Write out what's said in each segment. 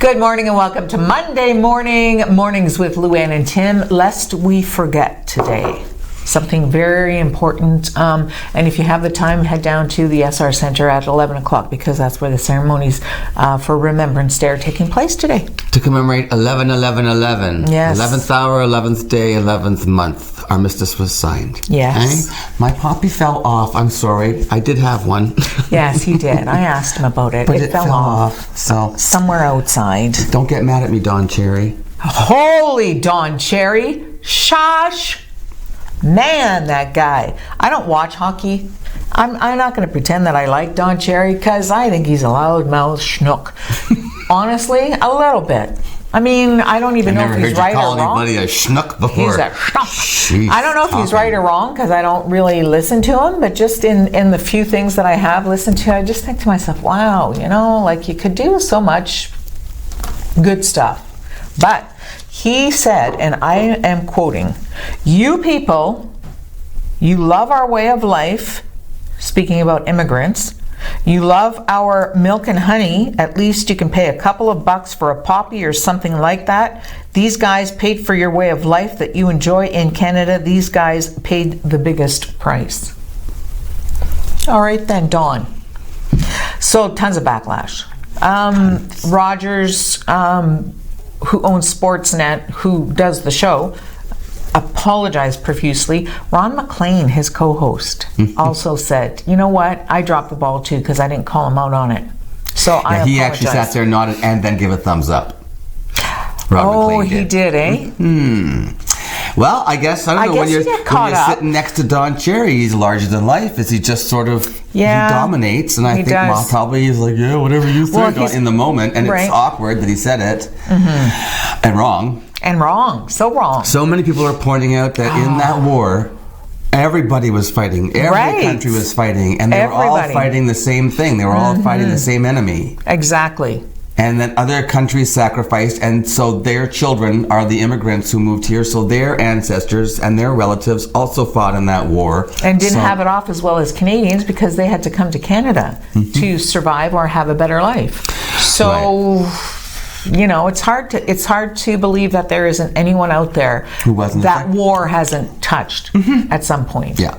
Good morning and welcome to Monday Mornings with Luann and Tim. Lest we forget today, something very important. And if you have the time, head down to the SR Center at 11 o'clock because that's where the ceremonies for Remembrance Day are taking place today. To commemorate 11/11/11. Yes. 11th hour, 11th day, 11th month. Armistice was signed. Yes. Okay? My poppy fell off. I'm sorry. I did have one. Yes, he did. I asked him about it. But it fell off. So somewhere outside. don't get mad at me, Don Cherry. Holy Don Cherry. Shush. Man, that guy. I don't watch hockey. I'm not going to pretend that I like Don Cherry because I think he's a loudmouth schnook. Honestly, a little bit. I mean, I don't even know if he's right or wrong. Never heard you call anybody a schnook before. He's a schnook. I don't know if he's right or wrong because I don't really listen to him, but just in the few things that I have listened to, I just think to myself, wow, like you could do so much good stuff. But he said, and I am quoting, "You people, you love our way of life," speaking about immigrants. "You love our milk and honey. At least you can pay a couple of bucks for a poppy or something like that. These guys paid for your way of life that you enjoy in Canada. These guys paid the biggest price." All right then, Dawn. So tons of backlash. Rogers, who owns Sportsnet, who does the show, apologized profusely. Ron McLean, his co-host, also said, "You know what? I dropped the ball too because I didn't call him out on it." So I apologize. He actually sat there, nodded, and then gave a thumbs up. He did, eh? Well, I guess, I don't know, when you're sitting next to Don Cherry, he's larger than life. Is he just sort of, he dominates, and I think probably he's like, yeah, whatever you say in the moment, and it's awkward that he said it, and wrong. And wrong, so wrong. So many people are pointing out that in that war, everybody was fighting. Every country was fighting, and they were all fighting the same thing. They were all fighting the same enemy. Exactly. And then other countries sacrificed, and so their children are the immigrants who moved here, so their ancestors and their relatives also fought in that war. And didn't have it off as well as Canadians because they had to come to Canada to survive or have a better life. So, it's hard to believe that there isn't anyone out there who wasn't that war hasn't touched at some point. Yeah.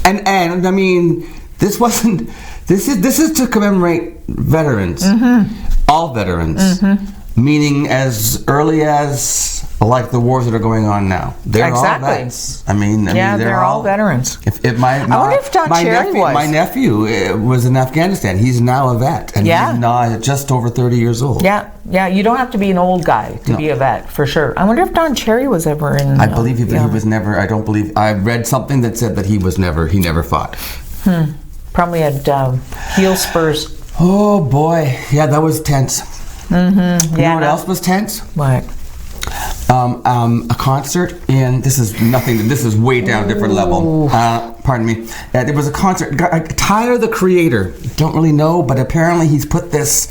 And I mean, this is to commemorate veterans, all veterans, meaning as early as like the wars that are going on now. They're all vets. I mean, they're all veterans. I wonder if Don Cherry was. My nephew was in Afghanistan. He's now a vet, and he's now just over 30 years old. Yeah. You don't have to be an old guy to be a vet, for sure. I wonder if Don Cherry was ever in. I believe he was never. I don't believe. I read something that said that he never fought. Probably had heel spurs. Oh boy, yeah, that was tense. You know what else was tense? What? A concert in, this is way down a different level. Pardon me. There was a concert. Tyler, the Creator, don't really know, but apparently he's put this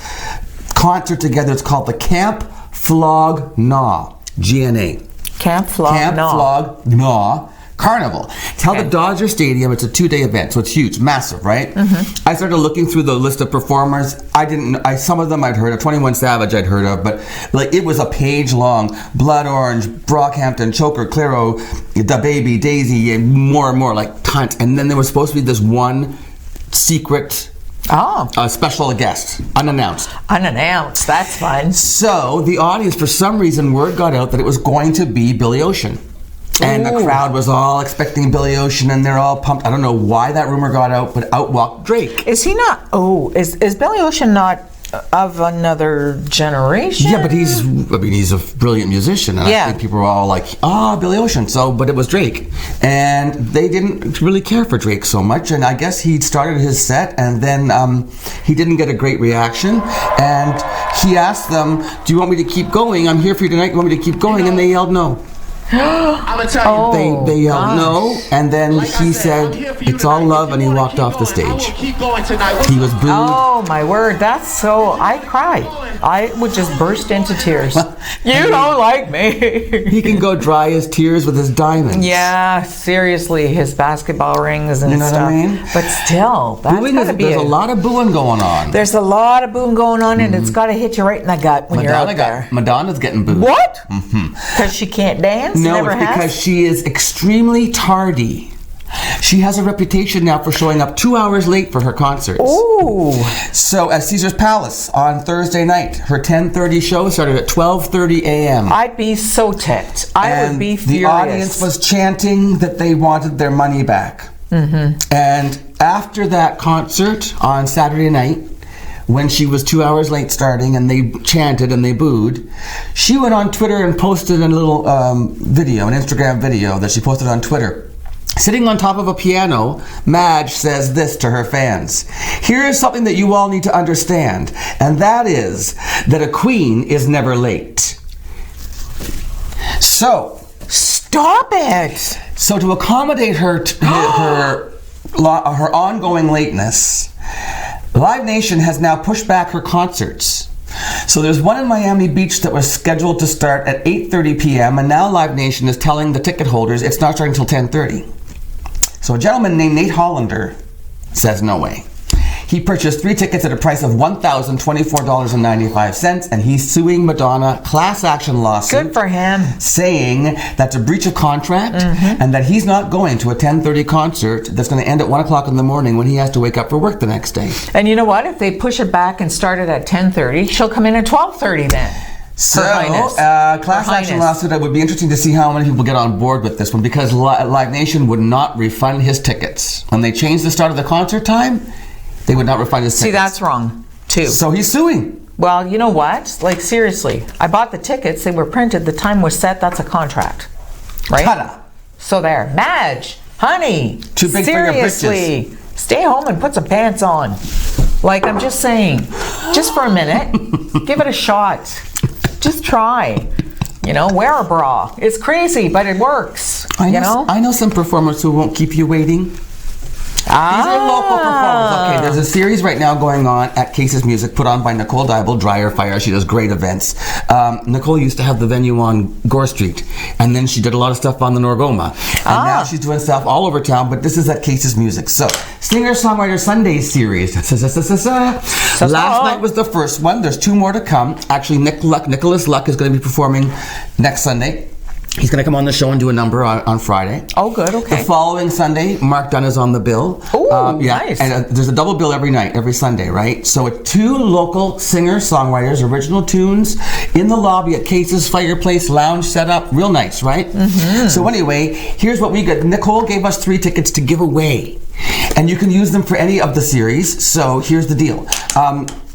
concert together. It's called the Camp Flog Gnaw, GNA. Camp Flog Gnaw Carnival. It's held at Dodger Stadium. It's a 2-day event, so it's huge, massive, right? I started looking through the list of performers. Some of them I'd heard of. 21 Savage I'd heard of, but it was a page long. Blood Orange, Brockhampton, Choker, Clairo, Da Baby, Daisy, and more, tons. And then there was supposed to be this one secret special guest, unannounced. Unannounced, that's fun. So the audience, for some reason, word got out that it was going to be Billy Ocean. And the crowd was all expecting Billy Ocean, and they're all pumped. I don't know why that rumor got out, but out walked Drake. Is he not? Is Billy Ocean not of another generation? Yeah, but he's a brilliant musician, and I think people were all like, Billy Ocean. So, but it was Drake, and they didn't really care for Drake so much. And I guess he started his set, and then he didn't get a great reaction, and he asked them, "Do you want me to keep going? I'm here for you tonight. You want me to keep going?" And they yelled no. I'm gonna tell you. They yelled no, and then he said, "It's all love," and he walked off the stage. He was booed. Oh my word, that's so, I cry. I would just burst into tears. You don't like me. He can go dry his tears with his diamonds. Yeah, seriously, his basketball rings and stuff. You know what I mean? But still, that's gotta be there's a lot of booing going on. There's a lot of booing going on, and it's gotta hit you right in the gut when you're out there. Madonna's getting booed. What? Because she can't dance? No, Never it's has? because she is extremely tardy. She has a reputation now for showing up 2 hours late for her concerts. Ooh. So at Caesar's Palace on Thursday night, her 10:30 show started at 12:30 a.m. I'd be so ticked. I would be furious. The audience was chanting that they wanted their money back. And after that concert on Saturday night, when she was 2 hours late starting and they chanted and they booed, she went on Twitter and posted a little video, an Instagram video that she posted on Twitter. Sitting on top of a piano, Madge says this to her fans. Here is something that you all need to understand, and that is that a queen is never late. So, stop it! So to accommodate her her ongoing lateness, Live Nation has now pushed back her concerts. So there's one in Miami Beach that was scheduled to start at 8:30 p.m. and now Live Nation is telling the ticket holders it's not starting until 10:30. So a gentleman named Nate Hollander says no way. He purchased 3 tickets at a price of $1,024.95, and he's suing Madonna, class action lawsuit. Good for him. Saying that's a breach of contract and that he's not going to a 10:30 concert that's going to end at 1 o'clock in the morning when he has to wake up for work the next day. And you know what? If they push it back and start it at 10:30, she'll come in at 12:30 then. So, class action lawsuit, it would be interesting to see how many people get on board with this one, because Live Nation would not refund his tickets. When they changed the start of the concert time, they would not refund his tickets. See, that's wrong, too. So he's suing. Well, you know what? Like, seriously, I bought the tickets, they were printed, the time was set, that's a contract. Right? Ta-da. So there. Madge, honey, too big seriously, for your britches. Stay home and put some pants on. Like, I'm just saying, just for a minute, give it a shot. Just try. You know, wear a bra. It's crazy, but it works. I know some performers who won't keep you waiting. These are local performers. Okay, there's a series right now going on at Cases Music, put on by Nicole Dibble, Dryer Fire. She does great events. Nicole used to have the venue on Gore Street, and then she did a lot of stuff on the Norgoma. And now she's doing stuff all over town, but this is at Cases Music. So, Singer-Songwriter Sundays series. Last night was the first one. There's 2 more to come. Actually, Nicholas Luck is going to be performing next Sunday. He's going to come on the show and do a number on Friday. Oh, good, okay. The following Sunday, Mark Dunn is on the bill. Oh, nice. And there's a double bill every night, every Sunday, right? So it's 2 local singer-songwriters, original tunes, in the lobby at Case's Fireplace Lounge setup. Real nice, right? So anyway, here's what we got. Nicole gave us 3 tickets to give away. And you can use them for any of the series. So here's the deal.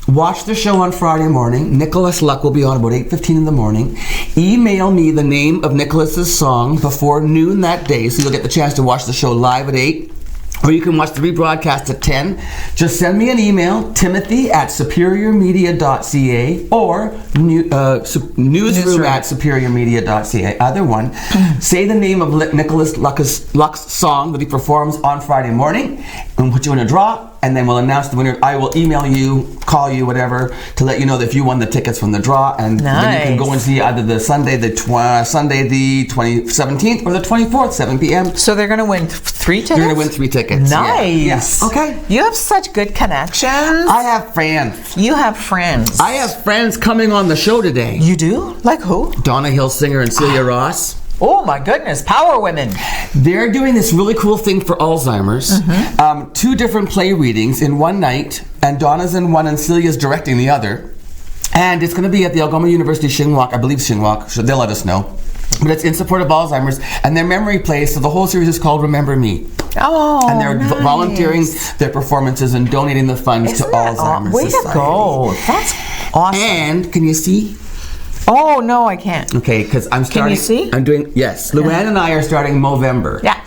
Watch the show on Friday morning. Nicholas Luck will be on about 8:15 in the morning. Email me the name of Nicholas's song before noon that day, so you'll get the chance to watch the show live at 8. Or you can watch the rebroadcast at 10. Just send me an email, timothy@superiormedia.ca or newsroom@superiormedia.ca. Either one. Say the name of Nicholas Luck's song that he performs on Friday morning, and put you in a draw, and then we'll announce the winner. I will email you, call you, whatever, to let you know that if you won the tickets from the draw, and then you can go and see either the Sunday the 17th or the 24th, 7 p.m. So they're going to win 3 tickets? You're going to win 3 tickets. Nice. Yes. Okay. You have such good connections. I have friends. You have friends. I have friends coming on the show today. You do? Like who? Donna Hill-Singer and Celia Ross. Oh my goodness, power women. They're doing this really cool thing for Alzheimer's. 2 different play readings in one night, and Donna's in one and Celia's directing the other. And it's going to be at the Algoma University Shinwalk, I believe Shinwalk, so they'll let us know. But it's in support of Alzheimer's, and their memory plays, so the whole series is called Remember Me. Oh, and they're nice. volunteering their performances and donating the funds to Alzheimer's Way Society. to go. That's awesome. And, can you see? Oh, no, I can't. Okay, because I'm starting. Can you see? I'm doing, yes. Luann and I are starting Movember. Yeah.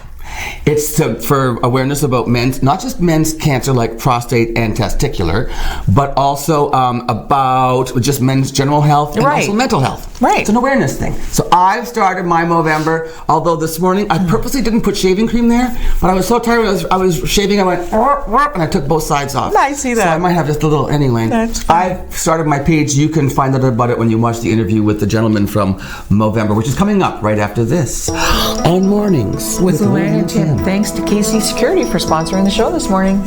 It's for awareness about men's, not just men's cancer like prostate and testicular, but also about just men's general health and also mental health. Right. It's an awareness thing. So I've started my Movember, although this morning I purposely didn't put shaving cream there, but I was so tired when I was shaving, I went, and I took both sides off. I see that. So I might have just a little anyway. That's fine. I've started my page. You can find out about it when you watch the interview with the gentleman from Movember, which is coming up right after this on Mornings with Luann and Tim. Thanks to KC Security for sponsoring the show this morning.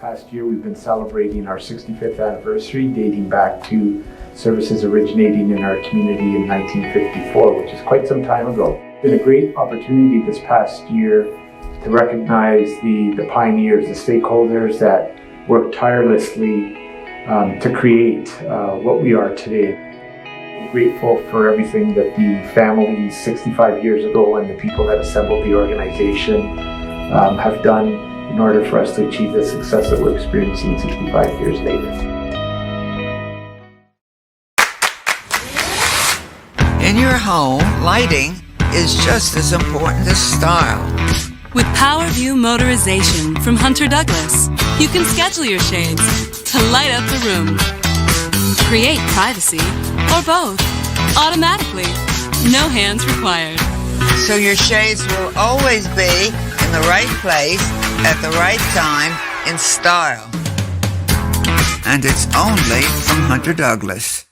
Last year we've been celebrating our 65th anniversary, dating back to services originating in our community in 1954, which is quite some time ago. It's been a great opportunity this past year to recognize the pioneers, the stakeholders that worked tirelessly to create what we are today. I'm grateful for everything that the families 65 years ago and the people that assembled the organization have done in order for us to achieve the success that we're experiencing 65 years later. In your home, lighting is just as important as style. With PowerView Motorization from Hunter Douglas, you can schedule your shades to light up the room, create privacy, or both, automatically. No hands required. So your shades will always be in the right place at the right time in style. And it's only from Hunter Douglas.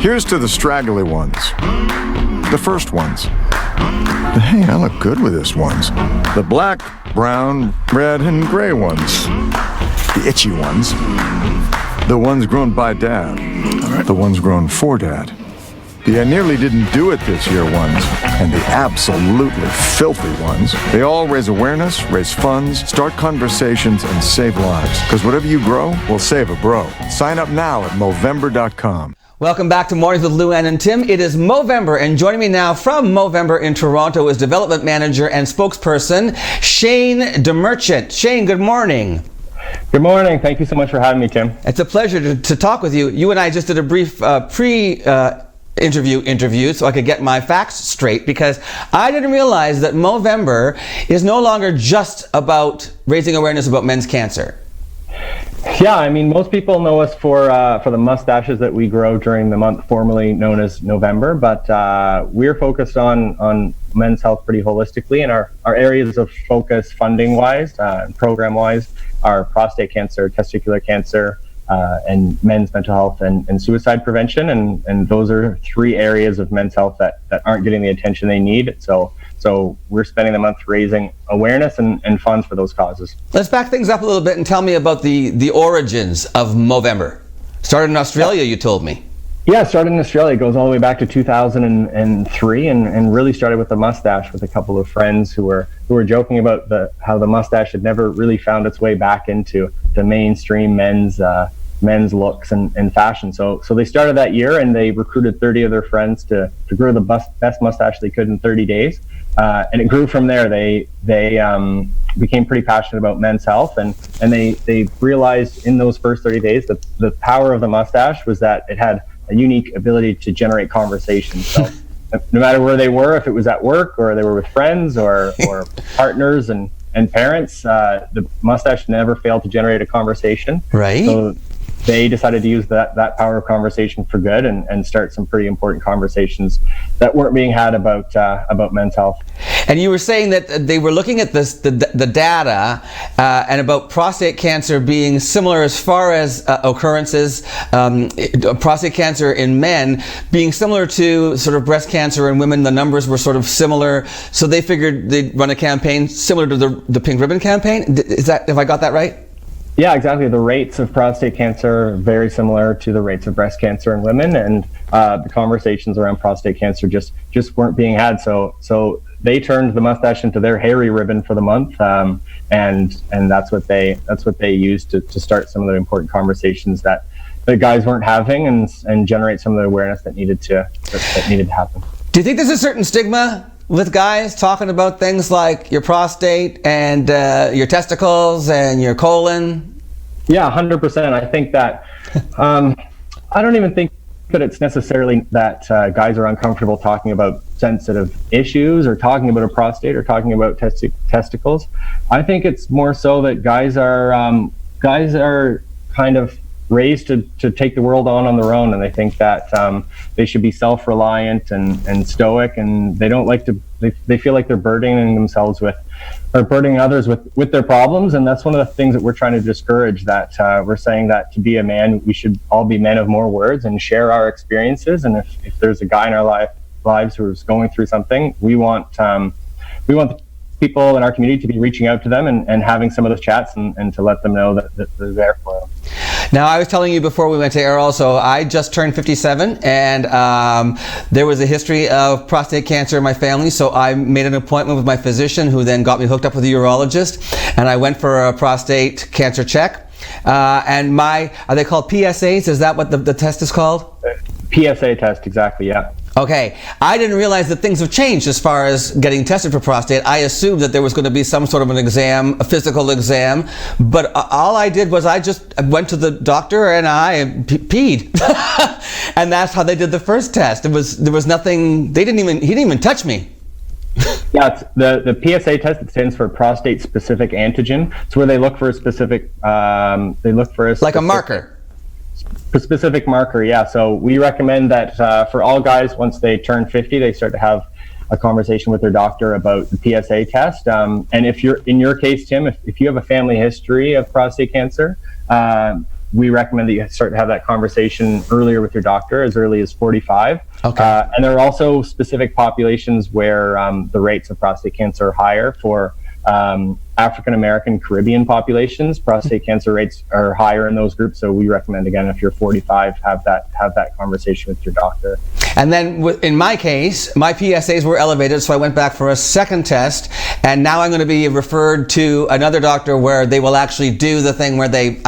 Here's to the straggly ones, the first ones. Hey, I look good with this ones. The black, brown, red, and gray ones. The itchy ones. The ones grown by Dad. The ones grown for Dad. The I nearly didn't do it this year ones, and the absolutely filthy ones. They all raise awareness, raise funds, start conversations, and save lives. Because whatever you grow will save a bro. Sign up now at Movember.com. Welcome back to Mornings with Luann and Tim. It is Movember, and joining me now from Movember in Toronto is Development Manager and Spokesperson Shane DeMerchant. Shane, good morning. Good morning. Thank you so much for having me, Tim. It's a pleasure to talk with you. You and I just did a brief interview so I could get my facts straight, because I didn't realize that Movember is no longer just about raising awareness about men's cancer. Yeah, I mean, most people know us for the mustaches that we grow during the month formerly known as November, but we're focused on men's health pretty holistically, and our areas of focus funding-wise, program-wise, are prostate cancer, testicular cancer, and men's mental health and suicide prevention, and those are three areas of men's health that aren't getting the attention they need. So we're spending the month raising awareness and funds for those causes. Let's back things up a little bit and tell me about the origins of Movember. Started in Australia, you told me. Yeah, started in Australia. It goes all the way back to 2003 and really started with the mustache with a couple of friends who were joking about how the mustache had never really found its way back into the mainstream men's looks and fashion. So they started that year, and they recruited 30 of their friends to grow the best mustache they could in 30 days. And it grew from there. They became pretty passionate about men's health, and they realized in those first 30 days that the power of the mustache was that it had a unique ability to generate conversation. So no matter where they were, if it was at work or they were with friends or partners and parents, the mustache never failed to generate a conversation. Right. So they decided to use that power of conversation for good and start some pretty important conversations that weren't being had about men's health. And you were saying that they were looking at the data and about prostate cancer being similar as far as occurrences, prostate cancer in men being similar to sort of breast cancer in women. The numbers were sort of similar, so they figured they'd run a campaign similar to the Pink Ribbon campaign. Have I got that right? Yeah, exactly. The rates of prostate cancer are very similar to the rates of breast cancer in women, and the conversations around prostate cancer just weren't being had. So they turned the mustache into their hairy ribbon for the month, and that's what they used to start some of the important conversations that the guys weren't having, and generate some of the awareness that needed to happen. Do you think there's a certain stigma with guys talking about things like your prostate and your testicles and your colon? Yeah, 100%. I think that I don't even think that it's necessarily that guys are uncomfortable talking about sensitive issues or talking about a prostate or talking about testicles. I think it's more so that guys are kind of raised to take the world on their own, and they think that they should be self-reliant and stoic, and they don't like to. They feel like they're burdening themselves or burdening others with their problems, and that's one of the things that we're trying to discourage. That we're saying that to be a man, we should all be men of more words and share our experiences. And if there's a guy in our lives who's going through something, we want the people in our community to be reaching out to them and having some of those chats and to let them know that they're there for them. Now, I was telling you before we went to air also, I just turned 57, and there was a history of prostate cancer in my family, so I made an appointment with my physician, who then got me hooked up with a urologist, and I went for a prostate cancer check. And are they called PSAs? Is that what the test is called? PSA test, exactly, yeah. Okay, I didn't realize that things have changed as far as getting tested for prostate. I assumed that there was going to be some sort of an exam, a physical exam, but all I did was I just went to the doctor and I peed. And that's how they did the first test. There was nothing, he didn't even touch me. Yeah, it's the PSA test. It stands for prostate specific antigen. It's where they look for a specific, like a marker. A specific marker, yeah. So we recommend that for all guys, once they turn 50, they start to have a conversation with their doctor about the PSA test. And if you're, in your case, Tim, if you have a family history of prostate cancer, we recommend that you start to have that conversation earlier with your doctor, as early as 45. Okay. And there are also specific populations where the rates of prostate cancer are higher. For African American, Caribbean populations, prostate cancer rates are higher in those groups. So we recommend, again, if you're 45, have that conversation with your doctor. And then in my case, my PSAs were elevated, so I went back for a second test, and now I'm going to be referred to another doctor where they will actually do the thing where they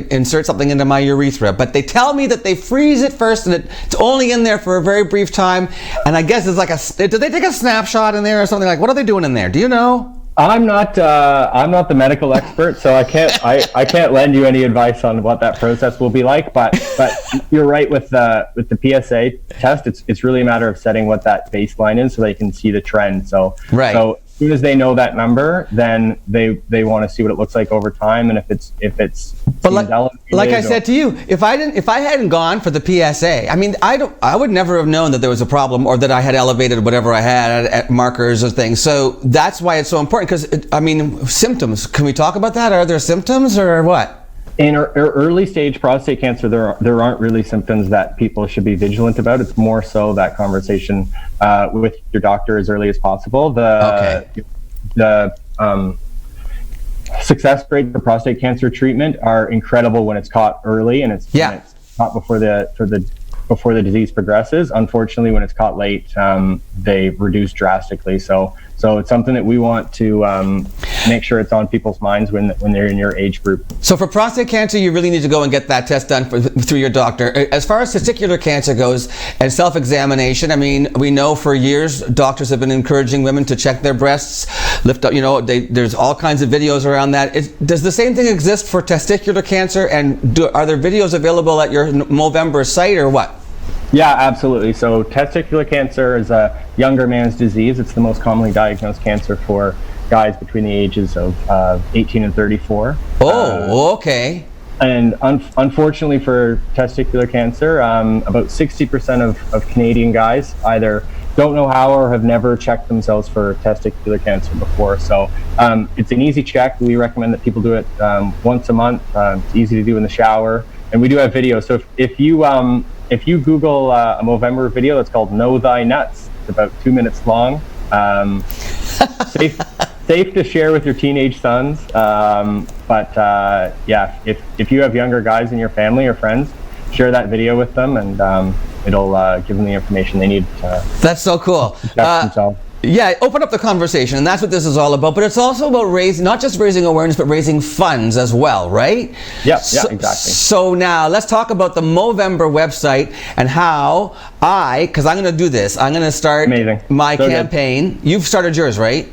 insert something into my urethra, but they tell me that they freeze it first, and it's only in there for a very brief time, and I guess it's like do they take a snapshot in there or something? Like, what are they doing in there? Do you know? I'm not the medical expert, so I can't lend you any advice on what that process will be like. But you're right with the PSA test. It's really a matter of setting what that baseline is, so they can see the trend. So right. So as soon as they know that number, then they want to see what it looks like over time, and if it's. But like I said to you, if I hadn't gone for the PSA, I mean, I would never have known that there was a problem or that I had elevated whatever I had at markers or things. So that's why it's so important. Because symptoms. Can we talk about that? Are there symptoms or what? In early stage prostate cancer, there aren't really symptoms that people should be vigilant about. It's more so that conversation with your doctor as early as possible. The success rate for prostate cancer treatment are incredible when it's caught early, and it's caught before the disease progresses. Unfortunately, when it's caught late, they reduce drastically. So it's something that we want to make sure it's on people's minds when they're in your age group. So for prostate cancer, you really need to go and get that test done through your doctor. As far as testicular cancer goes and self-examination, I mean, we know for years doctors have been encouraging women to check their breasts, lift up, there's all kinds of videos around that. Does the same thing exist for testicular cancer, and are there videos available at your Movember site or what? Yeah, absolutely. So testicular cancer is a younger man's disease. It's the most commonly diagnosed cancer for guys between the ages of 18 and 34. Oh, okay. And unfortunately for testicular cancer, about 60% of Canadian guys either don't know how or have never checked themselves for testicular cancer before. So it's an easy check. We recommend that people do it once a month. It's easy to do in the shower. And we do have videos. So if you Google a Movember video, it's called Know Thy Nuts. It's about 2 minutes long. Safe to share with your teenage sons. But if you have younger guys in your family or friends, share that video with them, and it'll give them the information they need. That's so cool. Yeah, open up the conversation, and that's what this is all about. But it's also about not just raising awareness, but raising funds as well, right? Yeah, exactly. So now let's talk about the Movember website and how because I'm going to do this. I'm going to start my campaign. Good. You've started yours, right?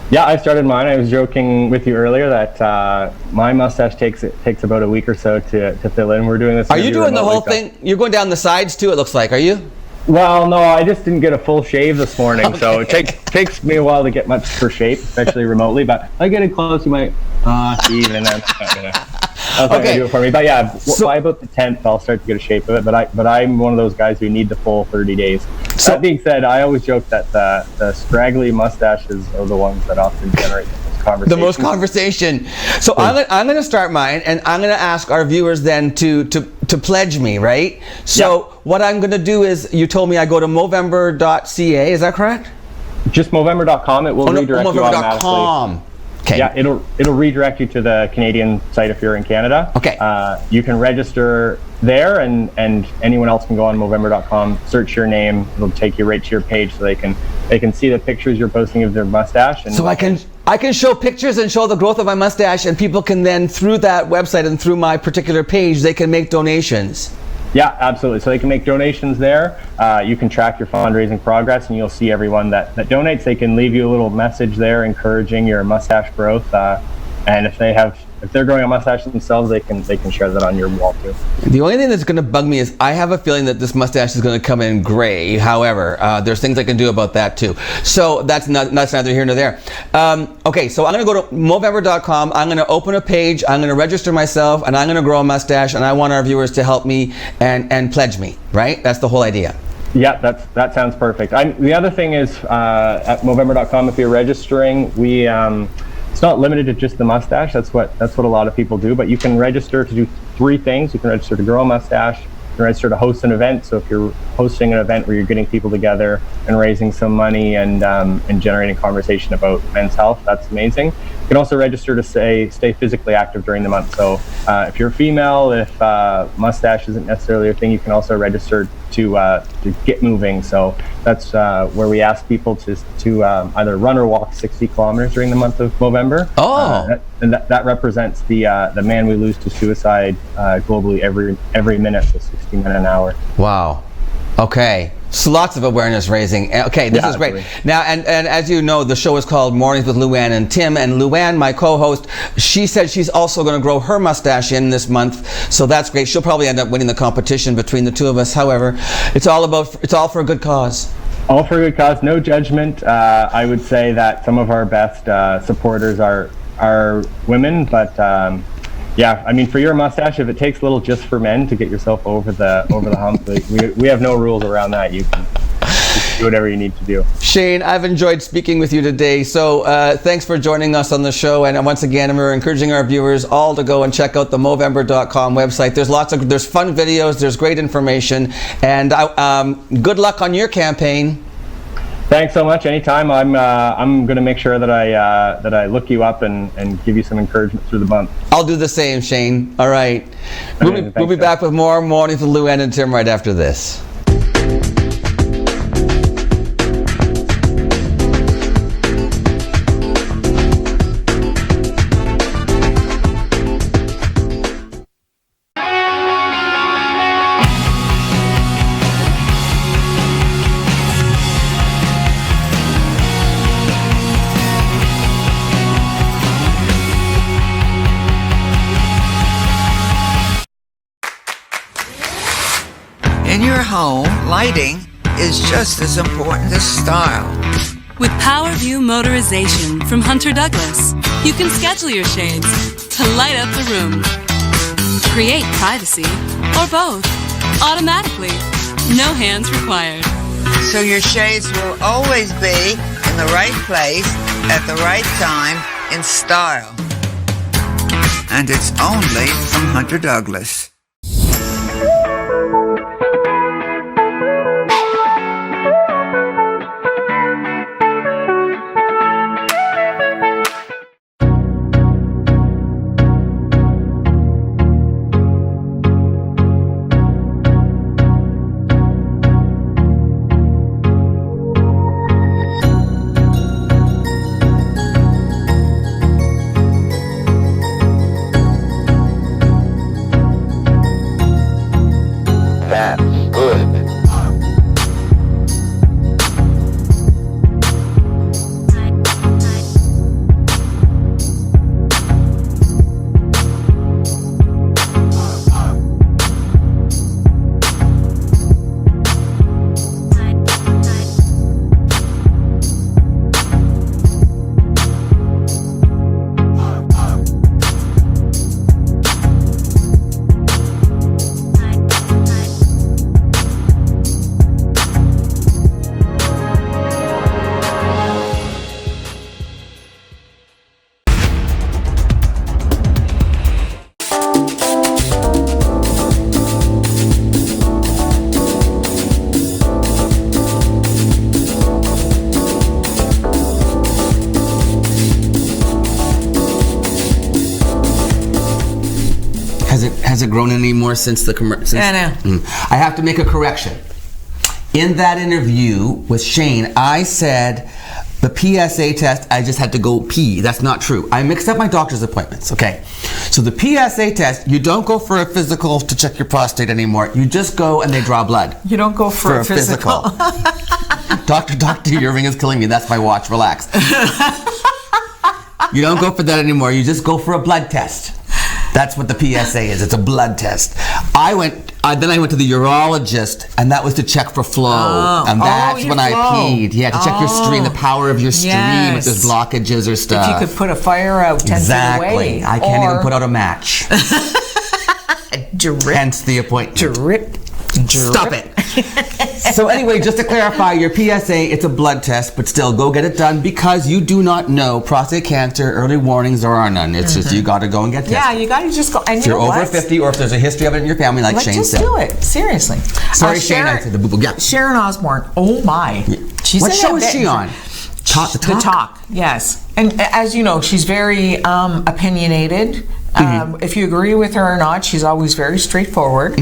Yeah, I started mine. I was joking with you earlier that my mustache takes about a week or so to fill in. We're doing this. Are you doing the whole thing? You're going down the sides too, it looks like. Are you? Well, no, I just didn't get a full shave this morning, okay. So it takes me a while to get much for shape, especially remotely. But I get it close, you might even. That's not gonna do it for me. But yeah, by about the 10th, I'll start to get a shape of it. But I'm one of those guys who need the full 30 days. So, that being said, I always joke that the scraggly mustaches are the ones that often generate the most conversation. So I'm going to start mine, and I'm going to ask our viewers then to pledge me, right? So what I'm going to do is, you told me I go to Movember.ca, is that correct? Just Movember.com. It will redirect you automatically. Okay. Yeah, it'll redirect you to the Canadian site if you're in Canada. Okay. You can register there, and anyone else can go on Movember.com, search your name. It'll take you right to your page, so they can see the pictures you're posting of their mustache. And so I can show pictures and show the growth of my mustache, and people can then, through that website and through my particular page, they can make donations. Yeah, absolutely. So they can make donations there. You can track your fundraising progress, and you'll see everyone that donates. They can leave you a little message there encouraging your mustache growth. And if they're growing a mustache themselves, they can share that on your wall too. The only thing that's going to bug me is I have a feeling that this mustache is going to come in gray. However, there's things I can do about that too. So that's neither here nor there. Okay, so I'm going to go to Movember.com. I'm going to open a page. I'm going to register myself, and I'm going to grow a mustache. And I want our viewers to help me and pledge me. Right? That's the whole idea. Yeah, that sounds perfect. The other thing is at Movember.com, if you're registering, it's not limited to just the mustache. That's what a lot of people do. But you can register to do 3 things. You can register to grow a mustache. You can register to host an event. So if you're hosting an event where you're getting people together and raising some money and generating conversation about men's health, that's amazing. You can also register to stay physically active during the month. So if you're a female, if mustache isn't necessarily your thing, you can also register to get moving. So that's where we ask people to either run or walk 60 kilometers during the month of Movember. And that represents the man we lose to suicide globally every minute, so 60 minutes an hour. Wow. Okay. So lots of awareness raising. Okay, this is great. Absolutely. Now, and as you know, the show is called Mornings with Luann and Tim. And Luann, my co-host, she said she's also going to grow her mustache in this month. So that's great. She'll probably end up winning the competition between the two of us. However, it's all for a good cause. All for a good cause. No judgment. I would say that some of our best supporters are women, but yeah, I mean, for your mustache, if it takes a little just for men to get yourself over the hump, we have no rules around that. You can do whatever you need to do. Shane, I've enjoyed speaking with you today. So thanks for joining us on the show. And once again, we're encouraging our viewers all to go and check out the Movember.com website. There's fun videos, there's great information, and good luck on your campaign. Thanks so much. Anytime. I'm going to make sure that I look you up and give you some encouragement through the month. I'll do the same, Shane. All right. We'll be back with more Mornings with Luann and Tim right after this. In your home, lighting is just as important as style. With PowerView Motorization from Hunter Douglas, you can schedule your shades to light up the room. create privacy, or both, automatically. No hands required. So your shades will always be in the right place at the right time in style. And it's only from Hunter Douglas. Has it grown any more since the commercial? I know. I have to make a correction. In that interview with Shane, I said the PSA test, I just had to go pee. That's not true. I mixed up my doctor's appointments, okay? So the PSA test, you don't go for a physical to check your prostate anymore. You just go and they draw blood. You don't go for a physical. Dr. Your ring is killing me. That's my watch. Relax. You don't go for that anymore. You just go for a blood test. That's what the PSA is. It's a blood test. Then I went to the urologist, and that was to check for flow. And that's when I peed. Yeah, to check your stream, the power of your stream, if there's blockages or stuff. If you could put a fire out 10 feet away. I can't even put out a match. Drip. Hence the appointment. Drip. Stop it. So anyway, just to clarify, your PSA, it's a blood test, but still, go get it done because you do not know prostate cancer, early warnings, there are none. It's just you got to go and get tested. Yeah, you got to just go. And if you're over 50 or if there's a history of it in your family, like Shane said. Just do it. Seriously. Sorry, Shane, I said the boo-boo. Yeah. Sharon Osbourne. Oh, my. What show is she on? The Talk, yes. And as you know, she's very opinionated. If you agree with her or not, she's always very straightforward.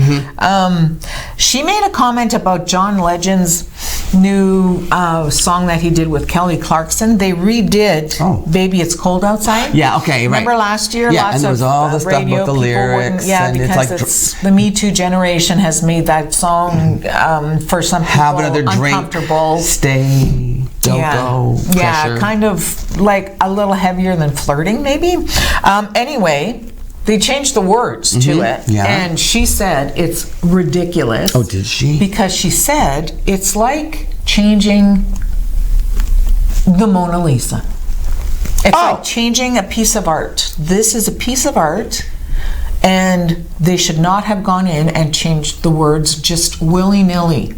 She made a comment about John Legend's new song that he did with Kelly Clarkson. They redid Baby It's Cold Outside. Yeah, okay, right. Remember last year? Yeah, and there was all the stuff about the lyrics. Yeah, because it's the Me Too generation has made that song for some people have another uncomfortable. Drink, stay, don't go. Yeah, pressure. kind of like a little heavier than flirting, maybe. Anyway, they changed the words to it, and she said it's ridiculous. Oh, did she? Because she said it's like changing the Mona Lisa. It's like changing a piece of art. This is a piece of art, and they should not have gone in and changed the words just willy-nilly.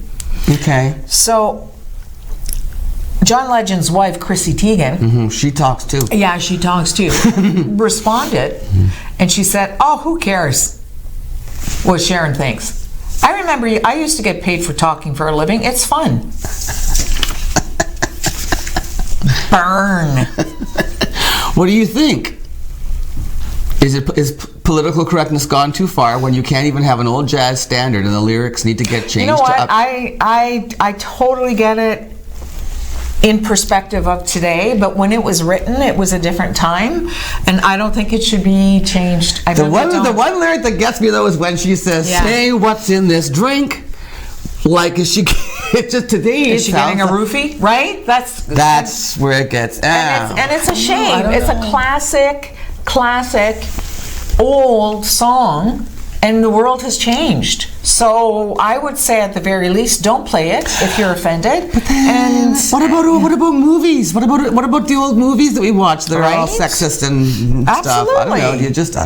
Okay. So John Legend's wife, Chrissy Teigen, she talks too. Yeah, she talks too. Responded, and she said, "Oh, who cares what Sharon thinks? I remember I used to get paid for talking for a living. It's fun." Burn. What do you think? Is political correctness gone too far when you can't even have an old jazz standard and the lyrics need to get changed? You know what? I totally get it in perspective of today, but when it was written, it was a different time, and I don't think it should be changed. The one lyric that gets me though is when she says, "Say what's in this drink." Like, is she? It's just today. Is she getting a roofie? Right? That's where it gets. And it's a shame. It's a classic old song, And the world has changed. So I would say at the very least, don't play it if you're offended. But then, what about movies? What about the old movies that we watch that are all sexist and stuff? I don't know. I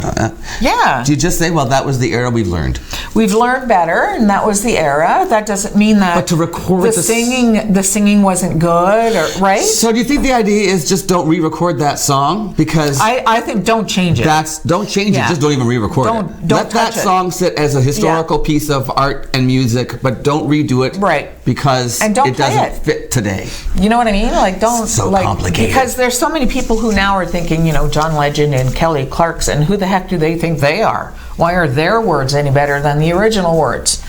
don't know. Yeah. Do you just say, well, that was the era we learned? We've learned better, and that was the era. That doesn't mean that but to record the singing wasn't good, or right? So do you think the idea is just don't re-record that song? Because I think don't change it. Don't change it. Just don't even re-record it. Don't Let that song sit as a historical piece of art and music, but don't redo it. Right. Because it doesn't fit today. You know what I mean? Like, don't. So complicated. Because there's so many people who now are thinking, John Legend and Kelly Clarkson. Who the heck do they think they are? Why are their words any better than the original words?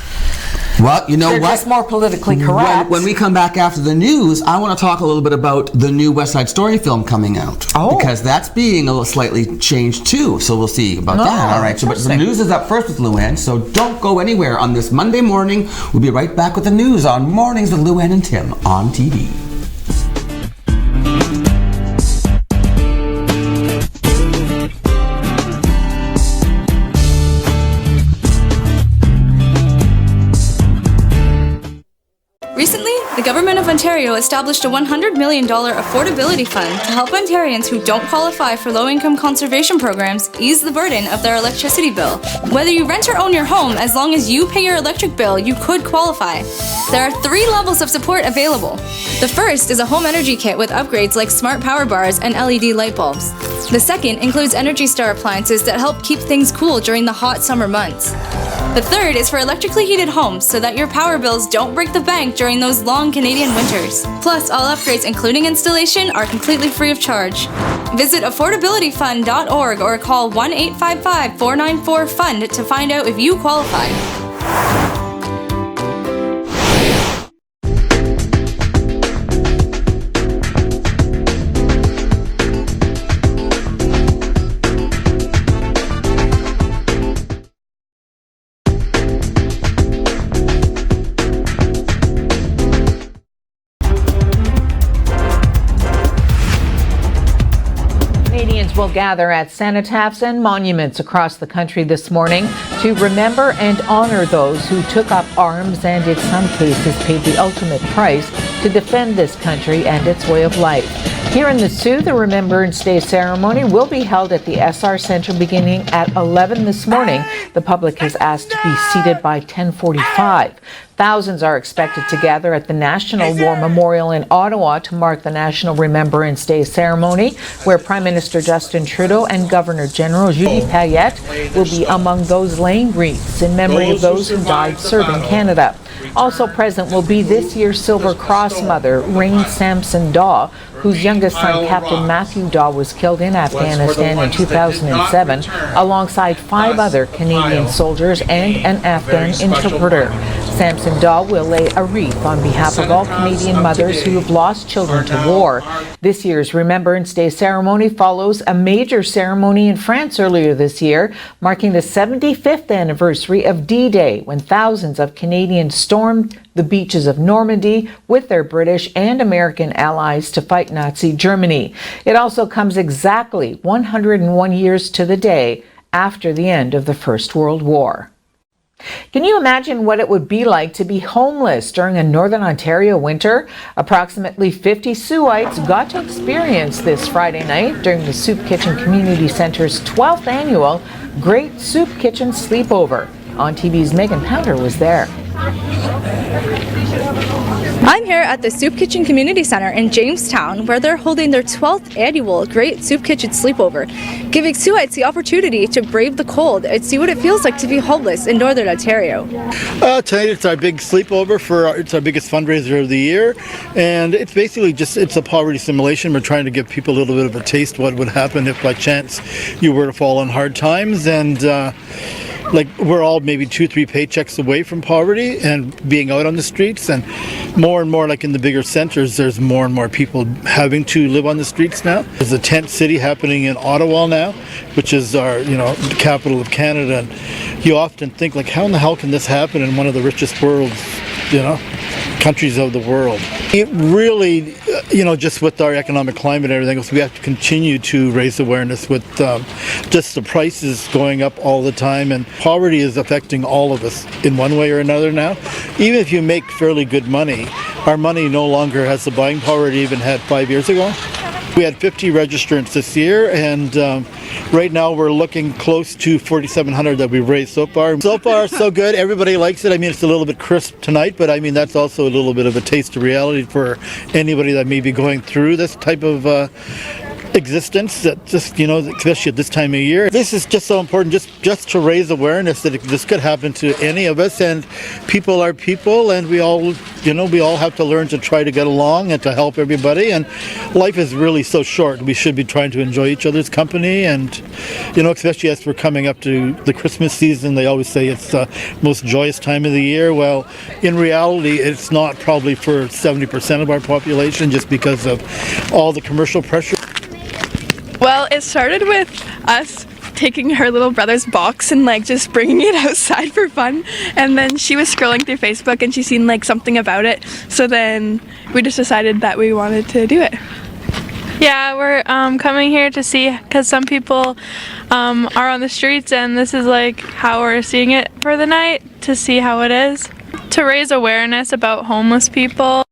Well, you know They're just more politically correct. When we come back after the news, I want to talk a little bit about the new West Side Story film coming out. Oh. Because that's being a little slightly changed too. So we'll see about that. All right. So, but the news is up first with Luann. So don't go anywhere on this Monday morning. We'll be right back with the news on Mornings with Luann and Tim on TV. Recently, the Government of Ontario established a $100 million affordability fund to help Ontarians who don't qualify for low-income conservation programs ease the burden of their electricity bill. Whether you rent or own your home, as long as you pay your electric bill, you could qualify. There are 3 levels of support available. The first is a home energy kit with upgrades like smart power bars and LED light bulbs. The second includes Energy Star appliances that help keep things cool during the hot summer months. The third is for electrically heated homes so that your power bills don't break the bank during those long Canadian winters. Plus, all upgrades, including installation, are completely free of charge. Visit affordabilityfund.org or call 1-855-494-FUND to find out if you qualify. Will gather at cenotaphs and monuments across the country this morning to remember and honor those who took up arms and in some cases paid the ultimate price to defend this country and its way of life. Here in the Sioux, the Remembrance Day ceremony will be held at the SR Centre beginning at 11 this morning. The public is asked to be seated by 10:45. Thousands are expected to gather at the National War Memorial in Ottawa to mark the National Remembrance Day ceremony, where Prime Minister Justin Trudeau and Governor General Julie Payette will be among those laying wreaths in memory of those who died serving Canada. Also present will be this year's Silver Cross mother, Rain Sampson Daw, whose youngest son, Captain Matthew Daw, was killed in Afghanistan in 2007, alongside 5 other Canadian soldiers and an Afghan interpreter. Sampson Daw will lay a wreath on behalf of all Canadian mothers who have lost children to war. This year's Remembrance Day ceremony follows a major ceremony in France earlier this year, marking the 75th anniversary of D-Day, when thousands of Canadians stormed the beaches of Normandy with their British and American allies to fight Nazi Germany. It also comes exactly 101 years to the day after the end of the First World War. Can you imagine what it would be like to be homeless during a Northern Ontario winter? Approximately 50 Siouxites got to experience this Friday night during the Soup Kitchen Community Centre's 12th annual Great Soup Kitchen Sleepover. On TV's Megan Pounder was there. I'm here at the Soup Kitchen Community Centre in Jamestown, where they're holding their 12th annual Great Soup Kitchen Sleepover, giving Siouxites the opportunity to brave the cold and see what it feels like to be homeless in Northern Ontario. Tonight it's our big sleepover it's our biggest fundraiser of the year, and it's basically it's a poverty simulation. We're trying to give people a little bit of a taste what would happen if by chance you were to fall on hard times, and we're all maybe 2-3 paychecks away from poverty and being out on the streets, and more like in the bigger centers, there's more and more people having to live on the streets now. There's a tent city happening in Ottawa now, which is our, the capital of Canada, and you often think, how in the hell can this happen in one of the richest countries of the world? It really, just with our economic climate and everything else, we have to continue to raise awareness with just the prices going up all the time, and poverty is affecting all of us in one way or another now. Even if you make fairly good money, our money no longer has the buying power it even had 5 years ago. We had 50 registrants this year, and right now we're looking close to 4,700 that we've raised so far. So far, so good. Everybody likes it. I mean, it's a little bit crisp tonight, but I mean, that's also a little bit of a taste of reality for anybody that may be going through this type of existence, that just, especially at this time of year. This is just so important, just to raise awareness that this could happen to any of us, and people are people, and we all have to learn to try to get along and to help everybody, and life is really so short. We should be trying to enjoy each other's company, and especially as we're coming up to the Christmas season. They always say it's the most joyous time of the year. Well, in reality, it's not, probably for 70% of our population, just because of all the commercial pressure. Well, it started with us taking her little brother's box and just bringing it outside for fun, and then she was scrolling through Facebook and she seen something about it, so then we just decided that we wanted to do it. Yeah, we're coming here to see, because some people are on the streets, and this is how we're seeing it for the night, to see how it is, to raise awareness about homeless people.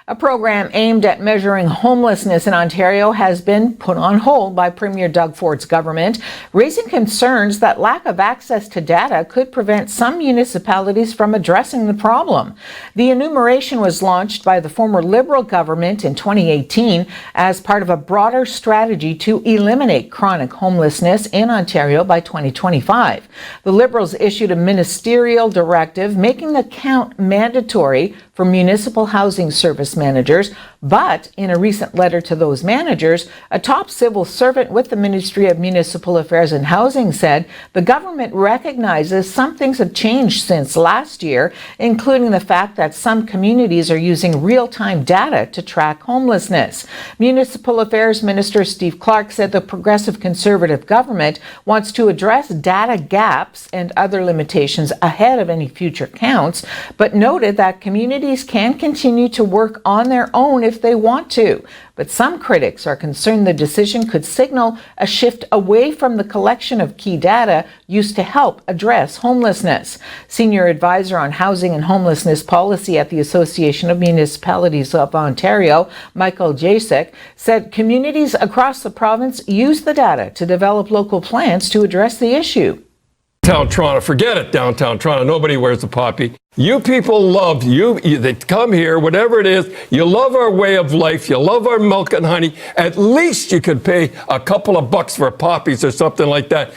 A program aimed at measuring homelessness in Ontario has been put on hold by Premier Doug Ford's government, raising concerns that lack of access to data could prevent some municipalities from addressing the problem. The enumeration was launched by the former Liberal government in 2018 as part of a broader strategy to eliminate chronic homelessness in Ontario by 2025. The Liberals issued a ministerial directive making the count mandatory for municipal housing service managers, but in a recent letter to those managers, a top civil servant with the Ministry of Municipal Affairs and Housing said the government recognizes some things have changed since last year, including the fact that some communities are using real-time data to track homelessness. Municipal Affairs Minister Steve Clark said the Progressive Conservative government wants to address data gaps and other limitations ahead of any future counts, but noted that communities can continue to work on their own if they want to. But some critics are concerned the decision could signal a shift away from the collection of key data used to help address homelessness. Senior advisor on housing and homelessness policy at the Association of Municipalities of Ontario, Michael Jasek, said communities across the province use the data to develop local plans to address the issue. Downtown Toronto, forget it, downtown Toronto, nobody wears a poppy. You people love you, they come here, whatever it is, you love our way of life, you love our milk and honey. At least you could pay a couple of bucks for poppies or something like that.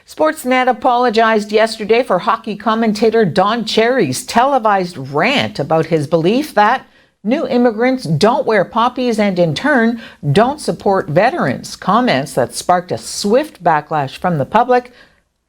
Sportsnet apologized yesterday for hockey commentator Don Cherry's televised rant about his belief that new immigrants don't wear poppies and in turn don't support veterans. Comments that sparked a swift backlash from the public,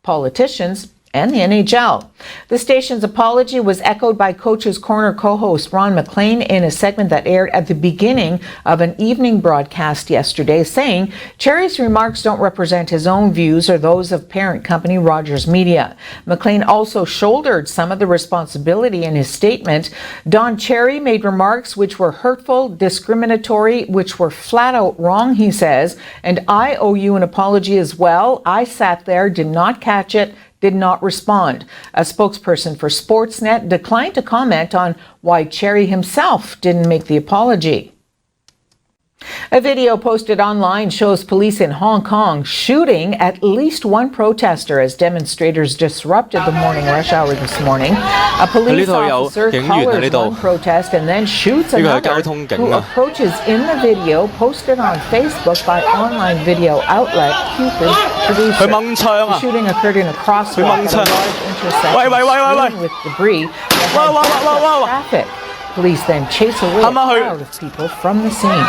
politicians, and the NHL. The station's apology was echoed by Coach's Corner co-host Ron McLean in a segment that aired at the beginning of an evening broadcast yesterday, saying Cherry's remarks don't represent his own views or those of parent company Rogers Media. McLean also shouldered some of the responsibility in his statement. Don Cherry made remarks which were hurtful, discriminatory, which were flat out wrong, he says, and I owe you an apology as well. I sat there, did not catch it, did not respond. A spokesperson for Sportsnet declined to comment on why Cherry himself didn't make the apology. A video posted online shows police in Hong Kong shooting at least one protester as demonstrators disrupted the morning rush hour this morning. A police officer collars one protest and then shoots another who approaches in the video posted on Facebook by online video outlet Cupid Producer. The shooting occurred in a crosswalk at a large intersection with debris that had traffic. Police then chase away a crowd of people from the scene.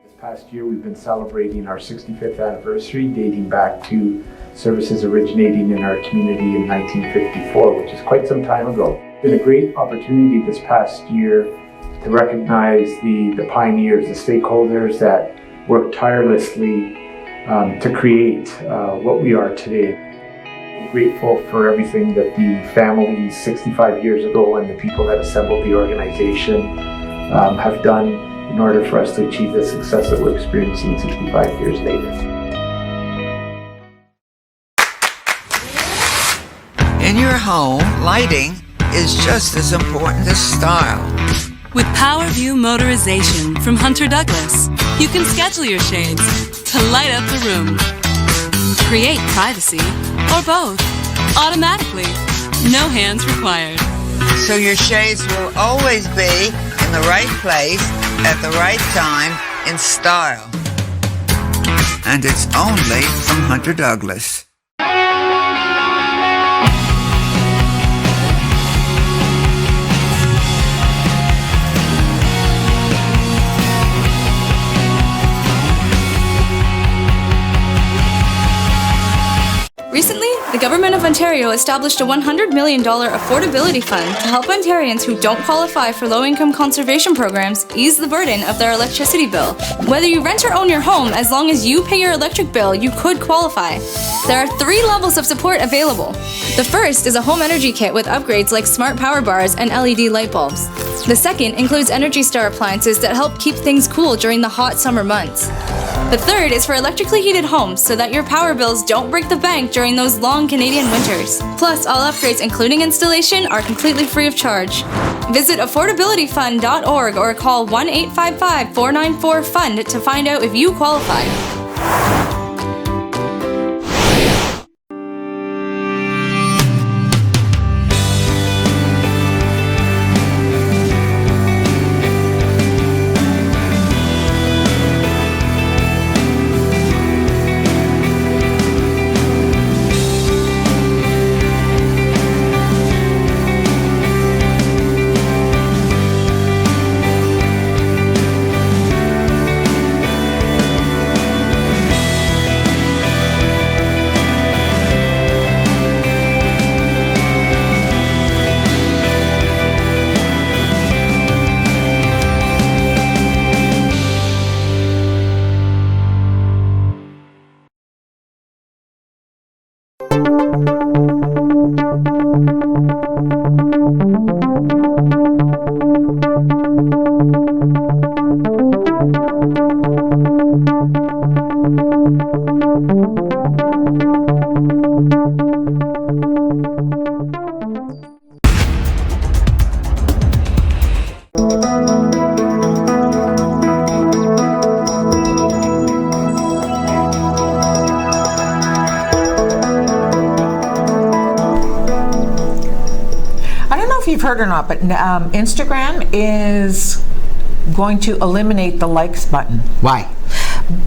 This past year, we've been celebrating our 65th anniversary, dating back to services originating in our community in 1954, which is quite some time ago. It's been a great opportunity this past year to recognize the pioneers, the stakeholders that worked tirelessly to create what we are today. grateful for everything that the families 65 years ago and the people that assembled the organization have done in order for us to achieve the success that we're experiencing 65 years later. In your home, lighting is just as important as style. With PowerView Motorization from Hunter Douglas, you can schedule your shades to light up the room, create privacy, or both, automatically. No hands required. So your shades will always be in the right place at the right time in style. And it's only from Hunter Douglas. Recently, the Government of Ontario established a $100 million affordability fund to help Ontarians who don't qualify for low-income conservation programs ease the burden of their electricity bill. Whether you rent or own your home, as long as you pay your electric bill, you could qualify. There are 3 levels of support available. The first is a home energy kit with upgrades like smart power bars and LED light bulbs. The second includes Energy Star appliances that help keep things cool during the hot summer months. The third is for electrically heated homes so that your power bills don't break the bank during those long Canadian winters. Plus, all upgrades, including installation, are completely free of charge. Visit affordabilityfund.org or call 1-855-494-FUND to find out if you qualify. Heard or not, but Instagram is going to eliminate the likes button. Why?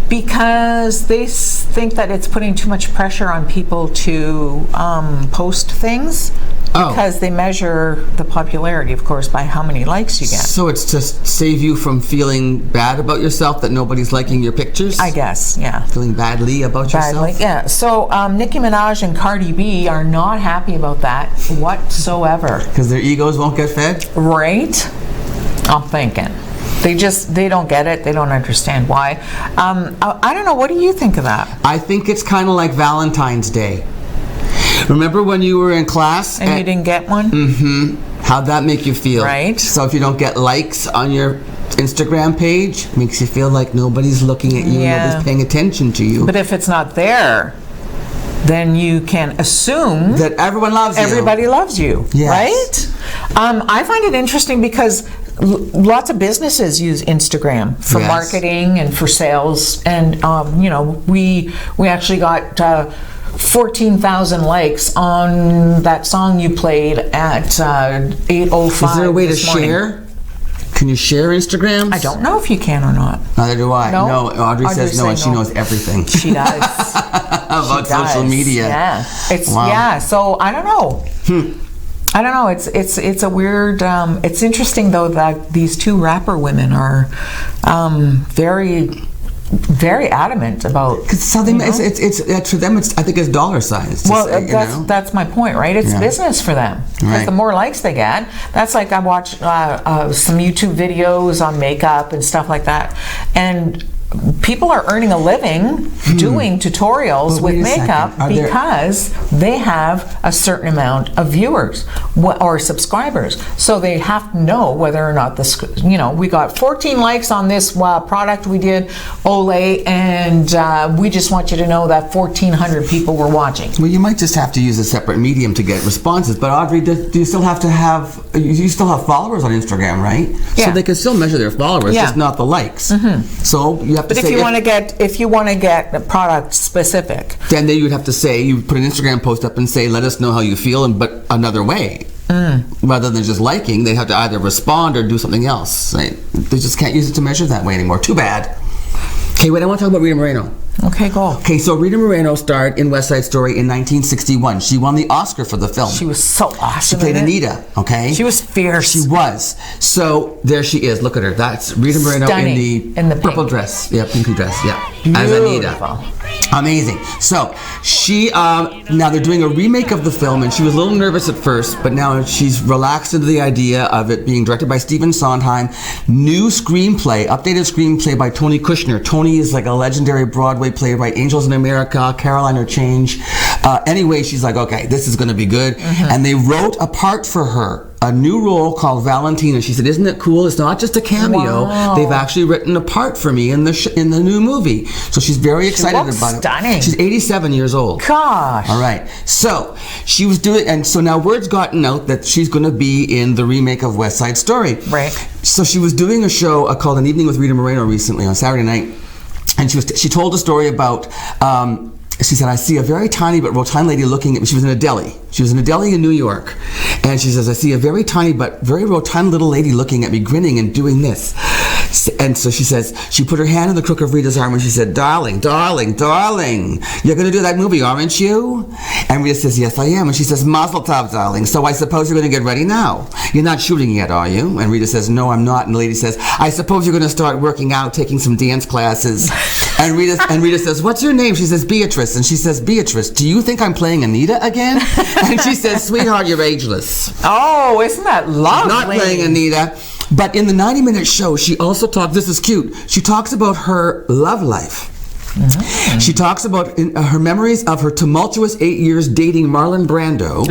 Because they think that it's putting too much pressure on people to post things. Because they measure the popularity, of course, by how many likes you get. So it's to save you from feeling bad about yourself that nobody's liking your pictures? I guess, yeah. Feeling badly about yourself? Yeah. So Nicki Minaj and Cardi B are not happy about that whatsoever. Because their egos won't get fed? Right? I'm thinking. They don't get it. They don't understand why. I don't know. What do you think of that? I think it's kind of like Valentine's Day. Remember when you were in class? And you didn't get one? Mm-hmm. How'd that make you feel? Right. So if you don't get likes on your Instagram page, it makes you feel like nobody's looking at you, nobody's paying attention to you. But if it's not there, then you can assume that everyone loves you. Everybody loves you, right? I find it interesting because lots of businesses use Instagram for marketing and for sales, and we actually got 14,000 likes on that song you played at 8:05. Is there a way to share? Can you share Instagrams? I don't know if you can or not. Neither do I. No, Audrey says no, and she knows everything. She does. About social media. Yeah. So I don't know. I don't know. It's a weird. It's interesting though that these 2 rapper women are very adamant about. Because something it's for them. I think it's dollar signs. Well, that's my point, right? It's business for them. Because the more likes they get, that's like I watch some YouTube videos on makeup and stuff like that, and people are earning a living doing tutorials with makeup because they have a certain amount of viewers or subscribers. So they have to know whether or not we got 14 likes on this product we did, Olay, and we just want you to know that 1,400 people were watching. Well, you might just have to use a separate medium to get responses. But Audrey, do you still have followers on Instagram, right? Yeah. So they can still measure their followers, just not the likes. So you have to say. But if you want to get a product specific, then you would have to say, you put an Instagram post up and say, let us know how you feel, but another way. Rather than just liking, they have to either respond or do something else. Right? They just can't use it to measure that way anymore. Too bad. Okay, wait, I want to talk about Rita Moreno. Okay, go. Okay, so Rita Moreno starred in West Side Story in 1961. She won the Oscar for the film. She was so awesome. She played Anita, okay? She was fierce. She was. So there she is. Look at her. That's Rita Moreno in the purple dress. Yeah, pinky dress. Yeah. Beautiful. As Anita. Amazing. So she, now they're doing a remake of the film, and she was a little nervous at first, but now she's relaxed into the idea of it being directed by Stephen Sondheim. New screenplay, updated screenplay by Tony Kushner. Tony is like a legendary Broadway playwright, Angels in America, Caroline or Change. Anyway, she's like, okay, this is going to be good. And they wrote a part for her, a new role called Valentina. She said, isn't it cool? It's not just a cameo. Wow. They've actually written a part for me in the new movie. So she's very excited about stunning. it. She's 87 years old. Gosh. All right. So she was doing, and so now word's gotten out that she's going to be in the remake of West Side Story. Right. So she was doing a show called An Evening with Rita Moreno recently on Saturday night. And she told a story about, she said, I see a very tiny but rotund lady looking at me. She was in a deli. She was in a deli in New York. And she says, I see a very tiny but very rotund little lady looking at me, grinning and doing this. And so she says, she put her hand on the crook of Rita's arm and she said, darling, darling, darling, you're going to do that movie, aren't you? And Rita says, yes, I am. And she says, mazel tov, darling. So I suppose you're going to get ready now. You're not shooting yet, are you? And Rita says, no, I'm not. And the lady says, I suppose you're going to start working out, taking some dance classes. And Rita says, what's your name? She says, Beatrice. And she says, Beatrice, do you think I'm playing Anita again? And she says, sweetheart, you're ageless. Oh, isn't that lovely? She's not playing Anita. But in the 90-minute show, she also talks, this is cute, she talks about her love life. She talks about her memories of her tumultuous 8 years dating Marlon Brando.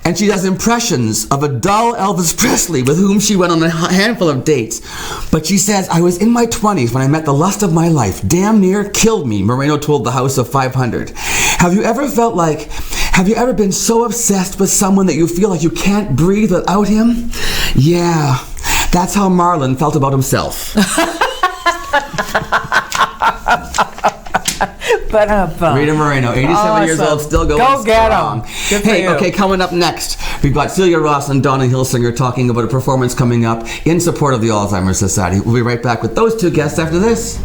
And she does impressions of a dull Elvis Presley with whom she went on a handful of dates. But she says, I was in my 20s when I met the lust of my life. Damn near killed me, Moreno told the House of 500. Have you ever been so obsessed with someone that you feel like you can't breathe without him? Yeah, that's how Marlon felt about himself. Rita Moreno, 87 years old, still going strong. Go get him. Good for you. Okay, coming up next, we've got Celia Ross and Donna Hilsinger talking about a performance coming up in support of the Alzheimer's Society. We'll be right back with those two guests after this.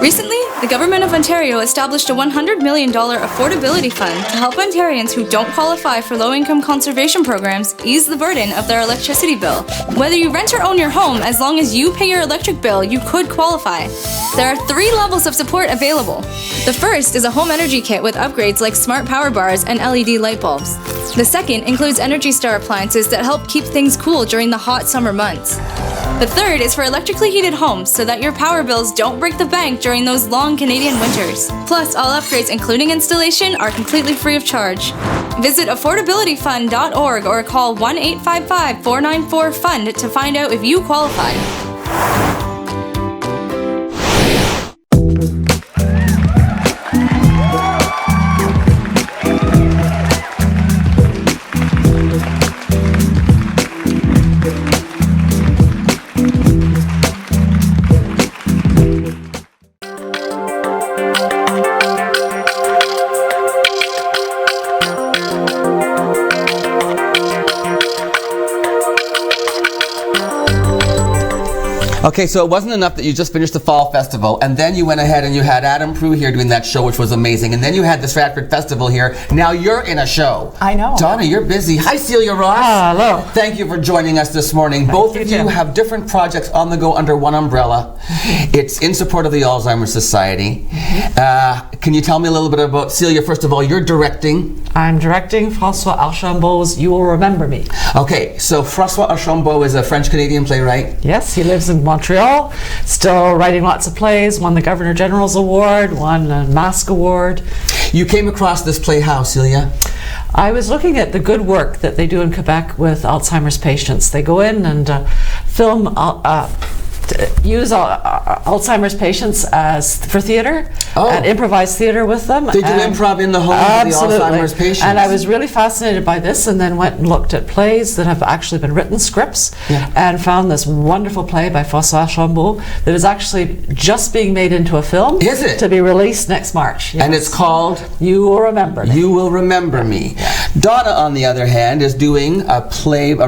Recently, the Government of Ontario established a $100 million affordability fund to help Ontarians who don't qualify for low-income conservation programs ease the burden of their electricity bill. Whether you rent or own your home, as long as you pay your electric bill, you could qualify. There are 3 levels of support available. The first is a home energy kit with upgrades like smart power bars and LED light bulbs. The second includes Energy Star appliances that help keep things cool during the hot summer months. The third is for electrically heated homes so that your power bills don't break the bank during those long Canadian winters. Plus, all upgrades, including installation, are completely free of charge. Visit affordabilityfund.org or call 1-855-494-FUND to find out if you qualify. Okay, so it wasn't enough that you just finished the Fall Festival, and then you went ahead and you had Adam Prue here doing that show, which was amazing, and then you had the Stratford Festival here. Now you're in a show. I know. Donna, you're busy. Hi, Celia Ross. Hello. Thank you for joining us this morning. Both of you have different projects on the go under one umbrella. It's in support of the Alzheimer Society. Can you tell me a little bit about, Celia, first of all, you're directing? I'm directing François Archambault's You Will Remember Me. Okay, so François Archambault is a French-Canadian playwright? Yes, he lives in Montreal, still writing lots of plays, won the Governor General's Award, won a Mask Award. You came across this play how, Celia? I was looking at the good work that they do in Quebec with Alzheimer's patients. They go in and film use Alzheimer's patients for theater and improvise theater with them. They do improv in the home of the Alzheimer's patients. And I was really fascinated by this, and then went and looked at plays that have actually been written, scripts, and found this wonderful play by François Archambault that is actually just being made into a film. Is it? To be released next March. Yes. And it's called? You Will Remember Me. You Will Remember Me. Donna, on the other hand, is doing a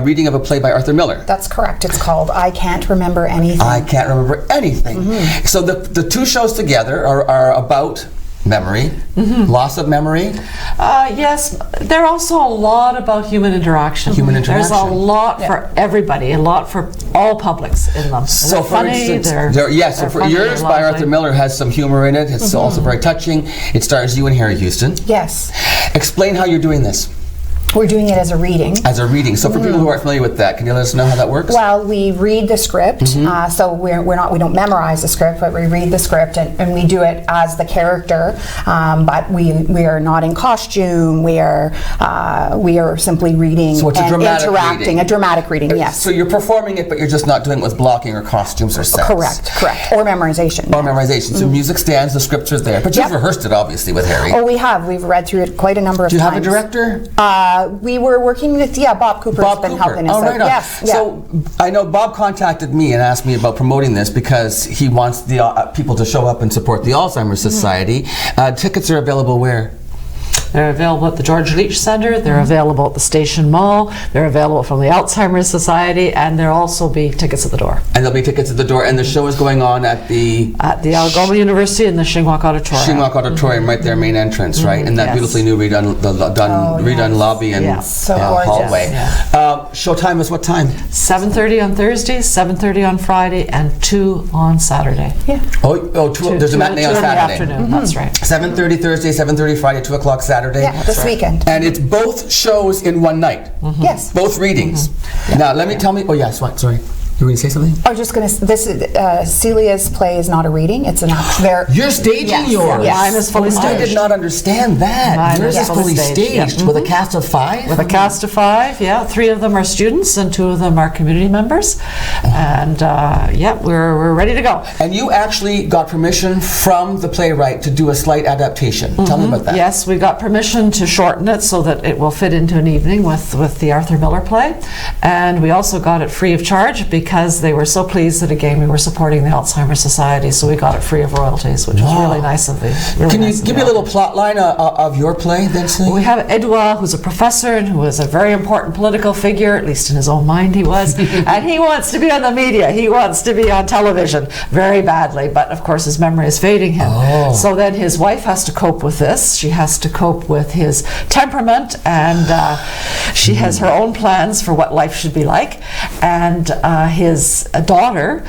reading of a play by Arthur Miller. That's correct. It's called I Can't Remember Anything. I Can't Remember Anything. Mm-hmm. So the two shows together are about memory, loss of memory. Yes, they're also a lot about human interaction. There's a lot for everybody, a lot for all publics in them. So they're for funny, instance, they're yours by Arthur Miller has some humor in it. It's also very touching. It stars you and Harry Houston. Yes. Explain how you're doing this. We're doing it as a reading. As a reading. So for people who aren't familiar with that, can you let us know how that works? Well, we read the script. So we don't memorize the script, but we read the script and we do it as the character. But we are not in costume. We are simply reading so it's and a dramatic interacting. Reading. A dramatic reading. Yes. So you're performing it, but you're just not doing it with blocking or costumes or sets. Correct. Or memorization. Or memorization. So music stands, the scripts are there. But you've rehearsed it obviously with Harry. Oh, we have. We've read through it quite a number of times. Do you have a director? We were working with Bob Cooper's been helping us. Right on. Yes. So I know Bob contacted me and asked me about promoting this because he wants the people to show up and support the Alzheimer's Society. Tickets are available where? They're available at the George Leach Center, they're available at the Station Mall, they're available from the Alzheimer's Society, and there'll also be tickets at the door. And there'll be tickets at the door, and the show is going on at the Algoma University in the Shingwak Auditorium. Shingwak Auditorium, right there, main entrance, right? And that beautifully new redone lobby and hallway. Showtime is what time? 7:30 on Thursday, 7:30 on Friday, and 2 on Saturday. Yeah. There's a matinee on Saturday. In the afternoon, that's right. 7:30 Thursday, 7:30 Friday, 2 o'clock Saturday. Yeah, this weekend. And it's both shows in one night. Yes. Both readings. Now, let me tell me. Oh, yes. What? Sorry. You were going to say something? I was just going to. Celia's play is not a reading. It's an act. You're staging yours. Yes. Mine is fully staged. I did not understand that. Yours is fully staged with a cast of 5? With a cast of 5, 3 of them are students and 2 of them are community members. And we're ready to go. And you actually got permission from the playwright to do a slight adaptation. Tell me about that. Yes, we got permission to shorten it so that it will fit into an evening with the Arthur Miller play. And we also got it free of charge because they were so pleased that again we were supporting the Alzheimer's Society, so we got it free of royalties, which was really nice of the. Can you give me a little plot line of your play, then? We have Edouard, who's a professor and who is a very important political figure, at least in his own mind he was, and he wants to be on the media. He wants to be on television very badly, but of course his memory is fading him. So then his wife has to cope with this. She has to cope with his temperament, and she has her own plans for what life should be like. And his daughter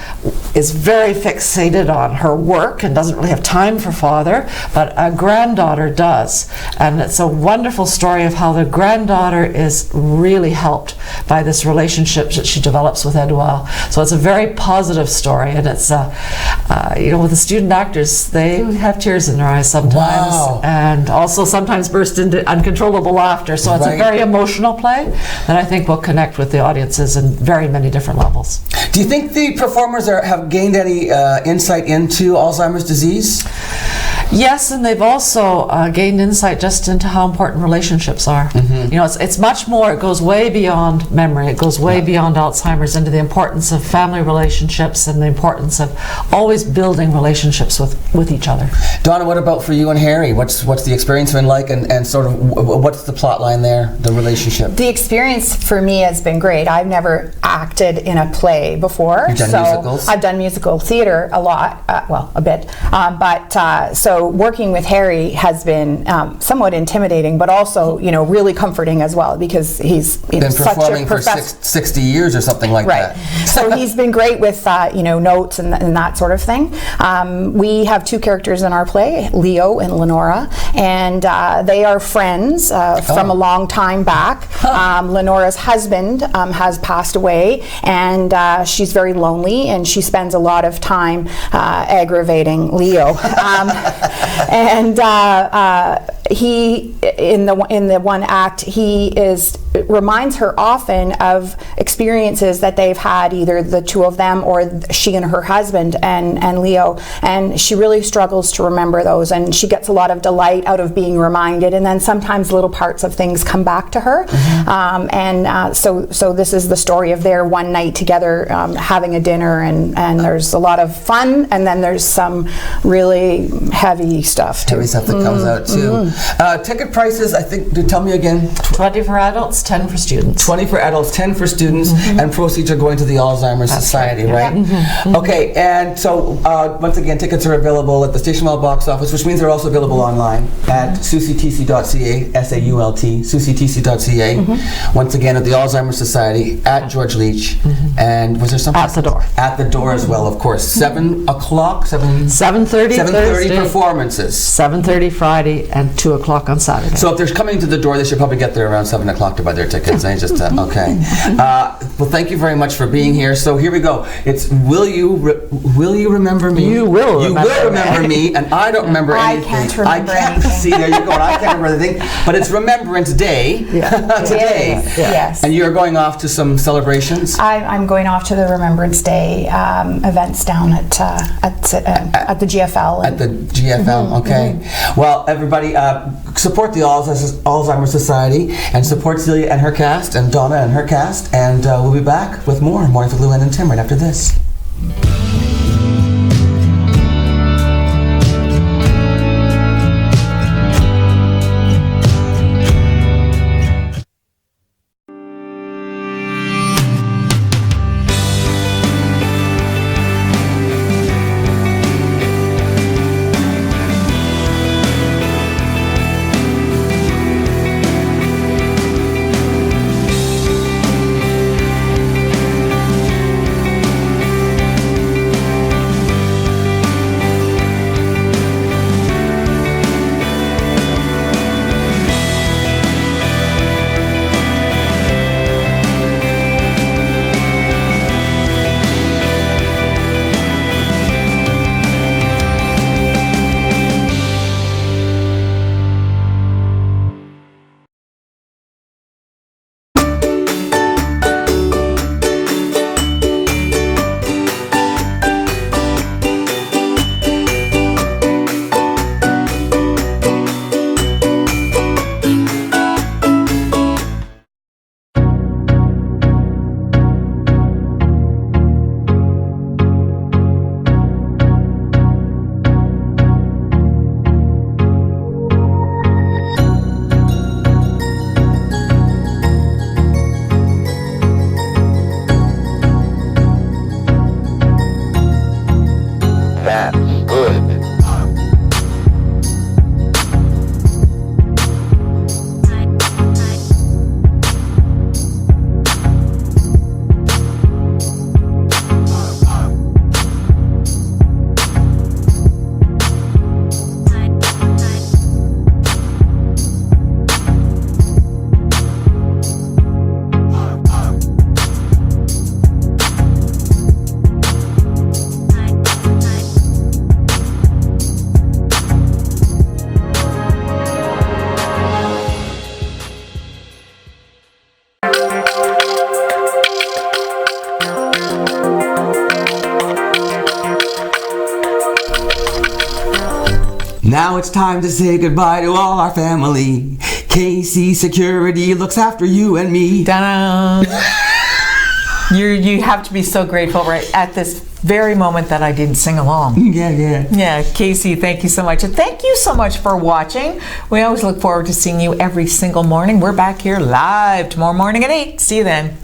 is very fixated on her work and doesn't really have time for father, but a granddaughter does. And it's a wonderful story of how the granddaughter is really helped by this relationship that she develops with Edouard. So it's a very positive story, and it's, with the student actors, they have tears in their eyes sometimes, and also sometimes burst into uncontrollable laughter. So it's a very emotional play that I think will connect with the audiences in very many different levels. Do you think the performers have gained any insight into Alzheimer's disease? Yes, and they've also gained insight just into how important relationships are. It's much more, it goes way beyond memory, it goes way beyond Alzheimer's, into the importance of family relationships and the importance of always building relationships with each other. Donna, what about for you and Harry? What's the experience been like, and sort of what's the plot line there, the relationship? The experience for me has been great. I've never acted in a play before. You've done musicals? I've done musical theater a lot, a bit, so working with Harry has been somewhat intimidating, but also, really comforting as well, because he's been performing for 60 years or something like that. So he's been great with notes and that sort of thing. We have two characters in our play, Leo and Lenora, and they are friends from a long time back. Lenora's husband has passed away, and she's very lonely, and she spends a lot of time aggravating Leo. And he, in the one act, reminds her often of experiences that they've had, either the two of them or she and her husband and Leo, and she really struggles to remember those, and she gets a lot of delight out of being reminded, and then sometimes little parts of things come back to her. So this is the story of their one night together, having a dinner, and there's a lot of fun, and then there's some really heavy stuff too. Heavy stuff that comes out too. Ticket prices, I think, tell me again. 20 for adults, 10 for students. 20 for adults, 10 for students, and proceeds are going to the Alzheimer's Society, right? Okay, and so once again, tickets are available at the Station Mall box office, which means they're also available online at saultc.ca, S-A-U-L-T, saultc.ca. Once again, at the Alzheimer's Society at George Leach. And was there something? At the door. At the door as well, of course. 7 o'clock? 7:30 7:30 performances. 7:30 Friday and 2 o'clock on Saturday. So if they're coming to the door, they should probably get there around 7 o'clock to buy their tickets. Okay. Well, thank you very much for being here. So here we go. It's will you remember me? You will remember me, and I don't remember anything. I can't remember anything. See, there you go. And I can't remember anything. But it's Remembrance Day today. Yes. And you're going off to some celebrations? I'm going off to the Remembrance Day events down at the GFL. At the GFL, okay. Well, everybody, support the Alzheimer's Society, and support Celia and her cast, and Donna and her cast, and we'll be back with more Mornings with Luann and Tim right after this. Now it's time to say goodbye to all our family. KC Security looks after you and me. Ta-da! You have to be so grateful right at this very moment that I didn't sing along. Yeah, Casey, thank you so much. And thank you so much for watching. We always look forward to seeing you every single morning. We're back here live tomorrow morning at 8. See you then.